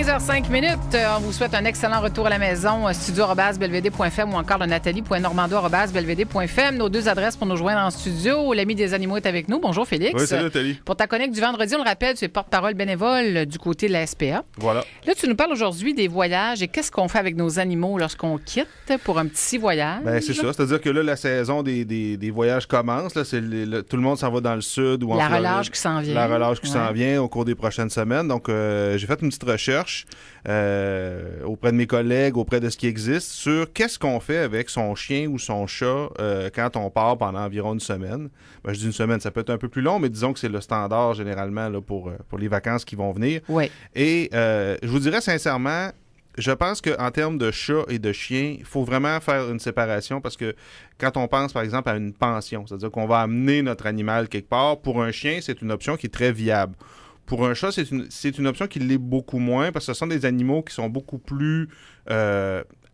15h05. On vous souhaite un excellent retour à la maison. Studio@belvedere.fm ou encore le Nathalie.normando@belvedere.fm. Nos deux adresses pour nous joindre en studio. L'ami des animaux est avec nous. Bonjour Félix. Oui, salut Nathalie. Pour ta chronique du vendredi, on le rappelle, tu es porte-parole bénévole du côté de la SPA. Voilà. Là, tu nous parles aujourd'hui des voyages et qu'est-ce qu'on fait avec nos animaux lorsqu'on quitte pour un petit voyage. Ben, c'est ça. C'est-à-dire que là, la saison des voyages commence. Là, tout le monde s'en va dans le sud ou en Floride. La relâche qui s'en vient. La relâche qui s'en vient au cours des prochaines semaines. Donc, j'ai fait une petite recherche auprès de mes collègues, auprès de ce qui existe, sur qu'est-ce qu'on fait avec son chien ou son chat quand on part pendant environ une semaine. Ben, je dis une semaine, ça peut être un peu plus long, mais disons que c'est le standard généralement là, pour les vacances qui vont venir. Oui. Et je vous dirais sincèrement, je pense qu'en termes de chat et de chien, il faut vraiment faire une séparation parce que quand on pense, par exemple, à une pension, c'est-à-dire qu'on va amener notre animal quelque part, pour un chien, c'est une option qui est très viable. Pour un chat, c'est une option qui l'est beaucoup moins parce que ce sont des animaux qui sont beaucoup plus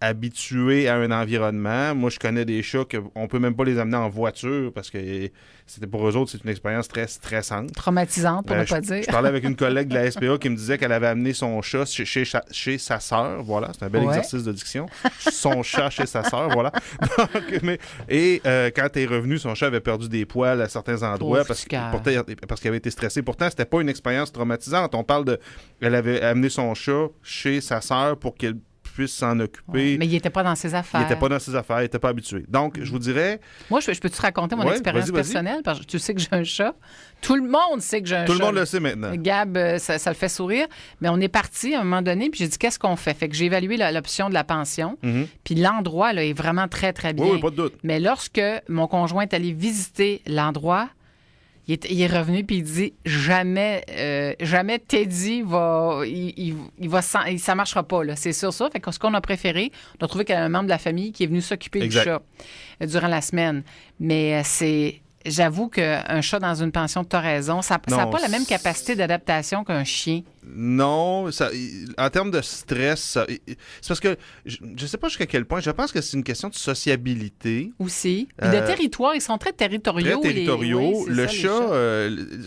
habitués à un environnement. Moi, je connais des chats qu'on peut même pas les amener en voiture parce que pour eux autres, c'est une expérience très stressante. Traumatisante, pour ne pas dire. Je parlais avec une collègue de la SPA qui me disait qu'elle avait amené son chat chez sa sœur. Voilà, c'est un bel exercice de diction. Son chat chez sa sœur, voilà. Donc, quand elle est revenue, son chat avait perdu des poils à certains endroits parce qu'il avait été stressé. Pourtant, c'était pas une expérience traumatisante. On parle elle avait amené son chat chez sa sœur pour qu'elle puisse s'en occuper. Ouais, mais il n'était pas dans ses affaires. Il n'était pas dans ses affaires, il n'était pas habitué. Donc, je vous dirais... Moi, je peux te raconter mon expérience personnelle? Parce que tu sais que j'ai un chat. Tout le monde sait que j'ai un chat. Tout le monde le sait maintenant. Gab, ça le fait sourire. Mais on est parti à un moment donné, puis j'ai dit, qu'est-ce qu'on fait? Fait que j'ai évalué l'option de la pension. Mm-hmm. Puis l'endroit là, est vraiment très, très bien. Oui, pas de doute. Mais lorsque mon conjoint est allé visiter l'endroit, il est revenu puis il dit jamais Teddy ça marchera pas là, c'est sûr ça. Fait que ce qu'on a préféré, on a trouvé qu'il y a un membre de la famille qui est venu s'occuper du chat durant la semaine. Mais j'avoue qu'un chat dans une pension, tu as raison, ça n'a pas la même capacité d'adaptation qu'un chien. Non, en termes de stress, c'est parce que je ne sais pas jusqu'à quel point, je pense que c'est une question de sociabilité. Aussi. Puis de territoire, ils sont très territoriaux. Très territoriaux. Le chat,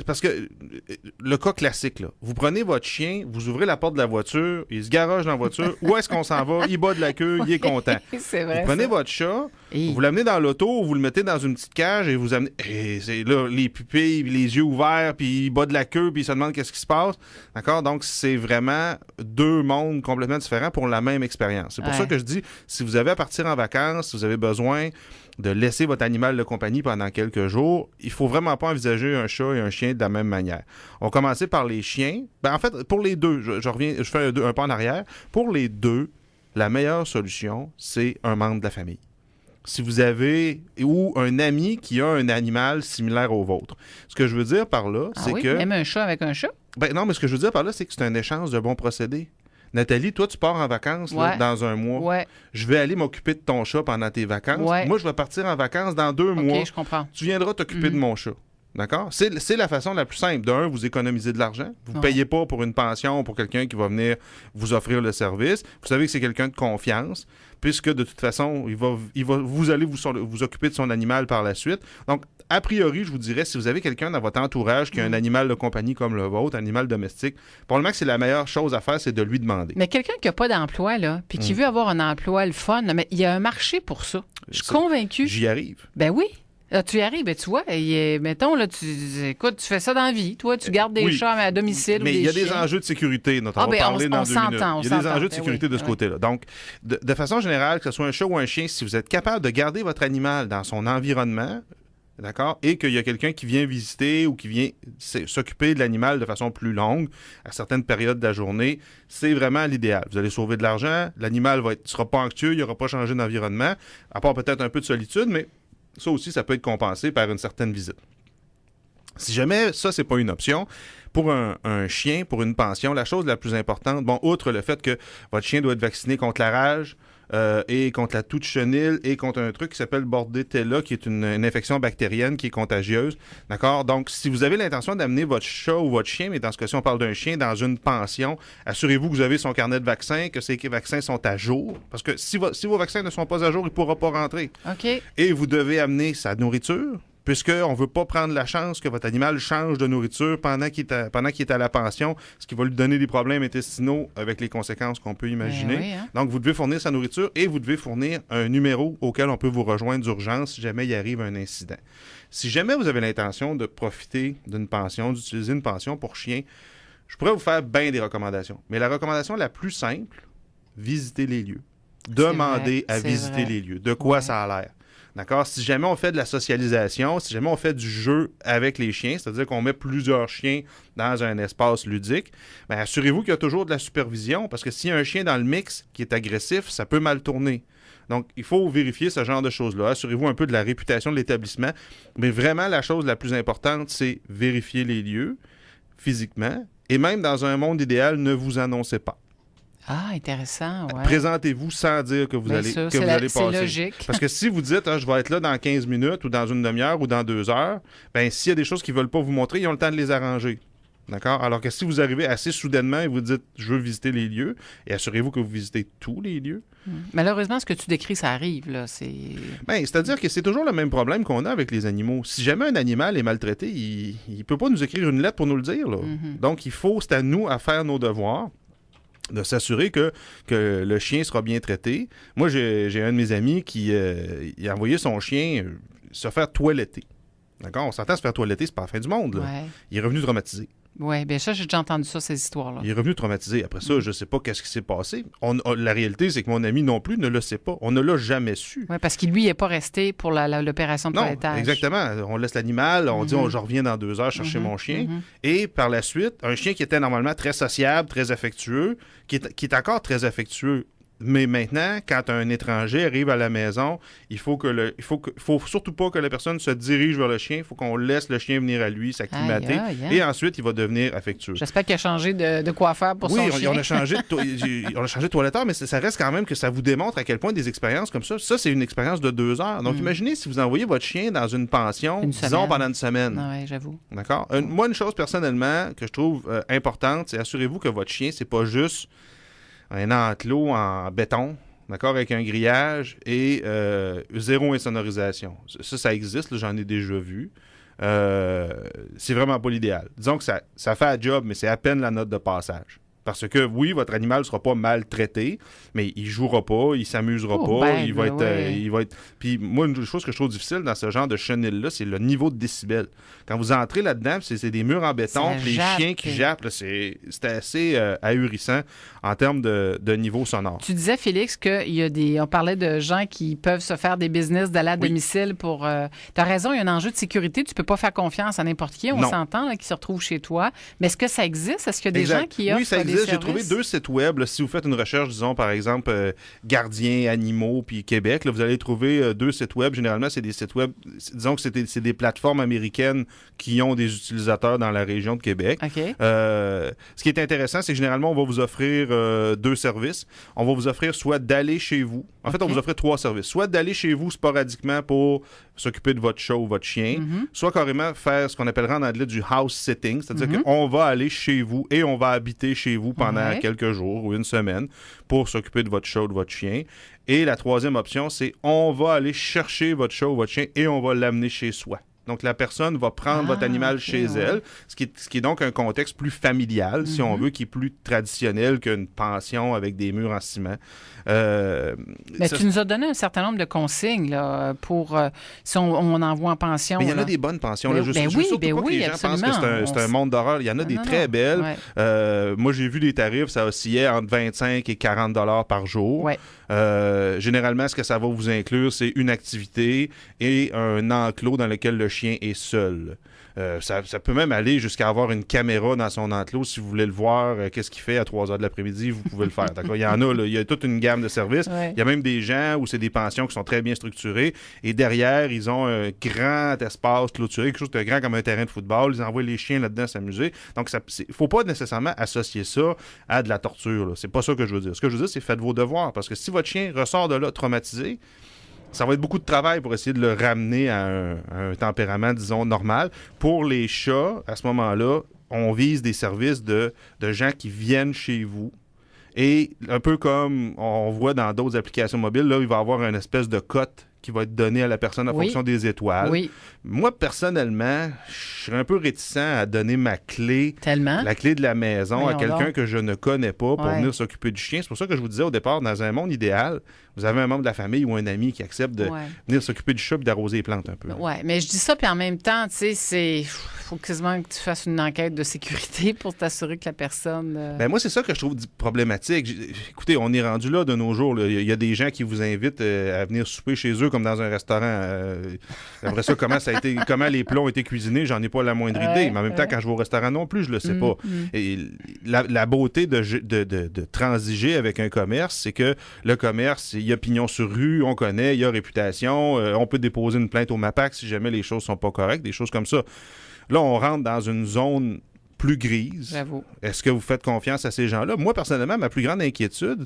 parce que le cas classique, là, vous prenez votre chien, vous ouvrez la porte de la voiture, il se garage dans la voiture, où est-ce qu'on s'en va? Il bat de la queue, il est content. C'est vrai, vous prenez votre chat, vous l'amenez dans l'auto, vous le mettez dans une petite cage et vous amenez... Et c'est là, les pupilles, les yeux ouverts, puis il bat de la queue, puis il se demande qu'est-ce qui se passe. D'accord? Donc, c'est vraiment deux mondes complètement différents pour la même expérience. C'est pour ça que je dis, si vous avez à partir en vacances, si vous avez besoin de laisser votre animal de compagnie pendant quelques jours, il faut vraiment pas envisager un chat et un chien de la même manière. On va commencer par les chiens. En fait, pour les deux, je fais un pas en arrière. Pour les deux, la meilleure solution, c'est un membre de la famille. Si vous avez ou un ami qui a un animal similaire au vôtre. Ce que je veux dire par là, c'est que... Même un chat avec un chat? Non, mais ce que je veux dire par là, c'est que c'est un échange de bons procédés. Nathalie, toi, tu pars en vacances là, dans un mois. Ouais. Je vais aller m'occuper de ton chat pendant tes vacances. Ouais. Moi, je vais partir en vacances dans 2 mois. OK, je comprends. Tu viendras t'occuper de mon chat. D'accord? C'est la façon la plus simple. D'un, vous économisez de l'argent. Vous ne payez pas pour une pension ou pour quelqu'un qui va venir vous offrir le service. Vous savez que c'est quelqu'un de confiance, puisque de toute façon, vous allez vous occuper de son animal par la suite. Donc, a priori, je vous dirais, si vous avez quelqu'un dans votre entourage qui a un animal de compagnie comme le vôtre, un animal domestique, probablement que c'est la meilleure chose à faire, c'est de lui demander. Mais quelqu'un qui n'a pas d'emploi, là, puis qui veut avoir un emploi, le fun, là, mais il y a un marché pour ça. Je suis convaincue. J'y arrive. Ben oui. Là, tu y arrives, ben tu vois, mettons, là, écoute, tu fais ça dans la vie. Toi, tu gardes des chats à domicile ou des chiens. Mais il y a des enjeux de sécurité, notamment. On va parler dans 2 minutes. Il y a des enjeux de sécurité de ce côté-là. Donc, de façon générale, que ce soit un chat ou un chien, si vous êtes capable de garder votre animal dans son environnement, d'accord, et qu'il y a quelqu'un qui vient visiter ou qui vient s'occuper de l'animal de façon plus longue, à certaines périodes de la journée, c'est vraiment l'idéal. Vous allez sauver de l'argent, l'animal ne sera pas anxieux, il n'aura pas changé d'environnement, à part peut-être un peu de solitude, mais ça aussi, ça peut être compensé par une certaine visite. Si jamais ça, c'est pas une option, pour un chien, pour une pension, la chose la plus importante, outre le fait que votre chien doit être vacciné contre la rage et contre la toux de chenille et contre un truc qui s'appelle Bordetella, qui est une infection bactérienne qui est contagieuse. D'accord? Donc, si vous avez l'intention d'amener votre chat ou votre chien, mais dans ce cas-ci, on parle d'un chien, dans une pension, assurez-vous que vous avez son carnet de vaccins, que ces vaccins sont à jour. Parce que si vos vaccins ne sont pas à jour, il ne pourra pas rentrer. OK. Et vous devez amener sa nourriture, puisqu'on ne veut pas prendre la chance que votre animal change de nourriture pendant qu'il est à la pension, ce qui va lui donner des problèmes intestinaux avec les conséquences qu'on peut imaginer. Oui, hein? Donc, vous devez fournir sa nourriture et vous devez fournir un numéro auquel on peut vous rejoindre d'urgence si jamais il arrive un incident. Si jamais vous avez l'intention de profiter d'une pension, d'utiliser une pension pour chien, je pourrais vous faire bien des recommandations. Mais la recommandation la plus simple, visiter les lieux. Demandez à visiter les lieux. De quoi ça a l'air. D'accord? Si jamais on fait de la socialisation, si jamais on fait du jeu avec les chiens, c'est-à-dire qu'on met plusieurs chiens dans un espace ludique, bien, assurez-vous qu'il y a toujours de la supervision, parce que s'il y a un chien dans le mix qui est agressif, ça peut mal tourner. Donc, il faut vérifier ce genre de choses-là. Assurez-vous un peu de la réputation de l'établissement. Mais vraiment, la chose la plus importante, c'est vérifier les lieux physiquement. Et même dans un monde idéal, ne vous annoncez pas. Ah, intéressant, ouais. Présentez-vous sans dire que vous allez passer. C'est logique. Parce que si vous dites je vais être là dans 15 minutes ou dans une demi-heure ou dans 2 heures, bien, s'il y a des choses qu'ils ne veulent pas vous montrer, ils ont le temps de les arranger. D'accord? Alors que si vous arrivez assez soudainement et vous dites je veux visiter les lieux, et assurez-vous que vous visitez tous les lieux. Malheureusement, ce que tu décris, ça arrive, là. C'est-à-dire que c'est toujours le même problème qu'on a avec les animaux. Si jamais un animal est maltraité, il ne peut pas nous écrire une lettre pour nous le dire, là. Donc, c'est à nous à faire nos devoirs, de s'assurer que le chien sera bien traité. Moi, j'ai un de mes amis qui il a envoyé son chien se faire toiletter. D'accord? On s'entend se faire toiletter, c'est pas la fin du monde, là. Ouais. Il est revenu traumatisé. Oui, bien ça, j'ai déjà entendu ça, ces histoires-là. Il est revenu traumatisé. Après ça, je ne sais pas qu'est-ce qui s'est passé. La réalité, c'est que mon ami non plus ne le sait pas. On ne l'a jamais su. Oui, parce qu'il, lui, n'est pas resté pour l'opération de toilettage. Non, exactement. On laisse l'animal, on dit je reviens dans 2 heures chercher mon chien. Et par la suite, un chien qui était normalement très sociable, très affectueux, qui est encore très affectueux. Mais maintenant, quand un étranger arrive à la maison, il faut surtout pas que la personne se dirige vers le chien. Il faut qu'on laisse le chien venir à lui, s'acclimater. Et ensuite, il va devenir affectueux. J'espère qu'il a changé de coiffeur pour son chien. Oui, on a changé de toiletteur, mais ça reste quand même que ça vous démontre à quel point des expériences comme ça, c'est une expérience de 2 heures. Donc, imaginez si vous envoyez votre chien dans une pension, disons, pendant une semaine. Oui, j'avoue. D'accord? Moi, une chose, personnellement, que je trouve importante, c'est assurez-vous que votre chien, c'est pas juste un enclos en béton, d'accord, avec un grillage et zéro insonorisation. Ça existe, là, j'en ai déjà vu. C'est vraiment pas l'idéal. Disons que ça fait un job, mais c'est à peine la note de passage. Parce que, oui, votre animal ne sera pas maltraité, mais il ne jouera pas, il ne s'amusera pas, il va être... Puis moi, une chose que je trouve difficile dans ce genre de chenille-là, c'est le niveau de décibels. Quand vous entrez là-dedans, c'est des murs en béton, les chiens qui jappent, c'est assez ahurissant en termes de niveau sonore. Tu disais, Félix, on parlait de gens qui peuvent se faire des business d'aller à domicile pour... Tu as raison, il y a un enjeu de sécurité. Tu ne peux pas faire confiance à n'importe qui, on s'entend, là, qui se retrouve chez toi. Mais est-ce que ça existe? Est-ce qu'il y a des gens qui offrent des services? J'ai trouvé 2 sites web. Là, si vous faites une recherche, disons, par exemple, gardiens, animaux, puis Québec, là, vous allez trouver 2 sites web. Généralement, c'est des sites web, disons que c'est des plateformes américaines qui ont des utilisateurs dans la région de Québec. Okay. Ce qui est intéressant, c'est que généralement, on va vous offrir 2 services. On va vous offrir soit d'aller chez vous. En fait, on va vous offrir 3 services. Soit d'aller chez vous sporadiquement pour s'occuper de votre chat ou votre chien, soit carrément faire ce qu'on appellera en anglais du house sitting, c'est-à-dire qu'on va aller chez vous et on va habiter chez vous pendant quelques jours ou une semaine pour s'occuper de votre chat ou de votre chien. Et la 3e option, c'est on va aller chercher votre chat ou votre chien et on va l'amener chez soi. Donc, la personne va prendre votre animal chez elle, ce qui est donc un contexte plus familial, si on veut, qui est plus traditionnel qu'une pension avec des murs en ciment. Mais tu nous as donné un certain nombre de consignes là, pour si on envoie en pension. Mais il y en a des bonnes pensions. Là. Je oui, surtout pas que les gens pensent que c'est un monde d'horreur. Il y en a des très belles. Ouais. Moi, j'ai vu des tarifs, ça oscillait entre 25 et 40 $ par jour. Ouais. Généralement, ce que ça va vous inclure, c'est une activité et un enclos dans lequel le chien est seul. Ça peut même aller jusqu'à avoir une caméra dans son enclos. Si vous voulez le voir, qu'est-ce qu'il fait à 3 heures de l'après-midi, vous pouvez le faire. D'accord? Il y en a, là, il y a toute une gamme de services. Ouais. Il y a même des gens où c'est des pensions qui sont très bien structurées. Et derrière, ils ont un grand espace clôturé, quelque chose de grand comme un terrain de football. Ils envoient les chiens là-dedans s'amuser. Donc, il ne faut pas nécessairement associer ça à de la torture. Là. C'est pas ça que je veux dire. Ce que je veux dire, c'est faites vos devoirs. Parce que si votre chien ressort de là traumatisé, ça va être beaucoup de travail pour essayer de le ramener à un tempérament, disons, normal. Pour les chats, à ce moment-là, on vise des services de gens qui viennent chez vous. Et un peu comme on voit dans d'autres applications mobiles, là, il va y avoir une espèce de cote qui va être donné à la personne en fonction des étoiles. Oui. Moi, personnellement, je serais un peu réticent à donner ma clé, la clé de la maison, à quelqu'un que je ne connais pas pour venir s'occuper du chien. C'est pour ça que je vous disais au départ, dans un monde idéal, vous avez un membre de la famille ou un ami qui accepte de venir s'occuper du chat et d'arroser les plantes un peu. Oui, mais je dis ça, puis en même temps, tu sais, il faut quasiment que tu fasses une enquête de sécurité pour t'assurer que la personne... Ben moi, c'est ça que je trouve problématique. Écoutez, on est rendu là de nos jours. Il y a des gens qui vous invitent à venir souper chez eux comme dans un restaurant. Après ça, comment les plats ont été cuisinés, j'en ai pas la moindre idée. Mais en même temps, quand je vais au restaurant non plus, je le sais pas. Et la beauté de transiger avec un commerce, c'est que le commerce, il y a pignon sur rue, on connaît, il y a réputation, on peut déposer une plainte au MAPAC si jamais les choses sont pas correctes, des choses comme ça. Là, on rentre dans une zone plus grise. J'avoue. Est-ce que vous faites confiance à ces gens-là? Moi, personnellement, ma plus grande inquiétude,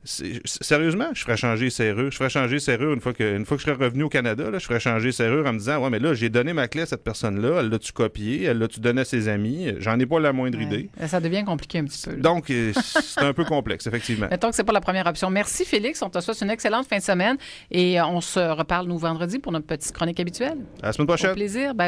sérieusement, je ferais changer les serrures. Je ferais changer les serrures une fois que je serais revenu au Canada. Là, je ferais changer les serrures en me disant, ouais, mais là, j'ai donné ma clé à cette personne-là. Elle l'a-tu copiée? Elle l'a-tu donné à ses amis? J'en ai pas la moindre idée. Ça devient compliqué un petit peu. Là. Donc, c'est un peu complexe, effectivement. Mettons que c'est pas la première option. Merci, Félix. On te souhaite une excellente fin de semaine et on se reparle nous vendredi pour notre petite chronique habituelle. À la semaine prochaine. Au plaisir. Bye.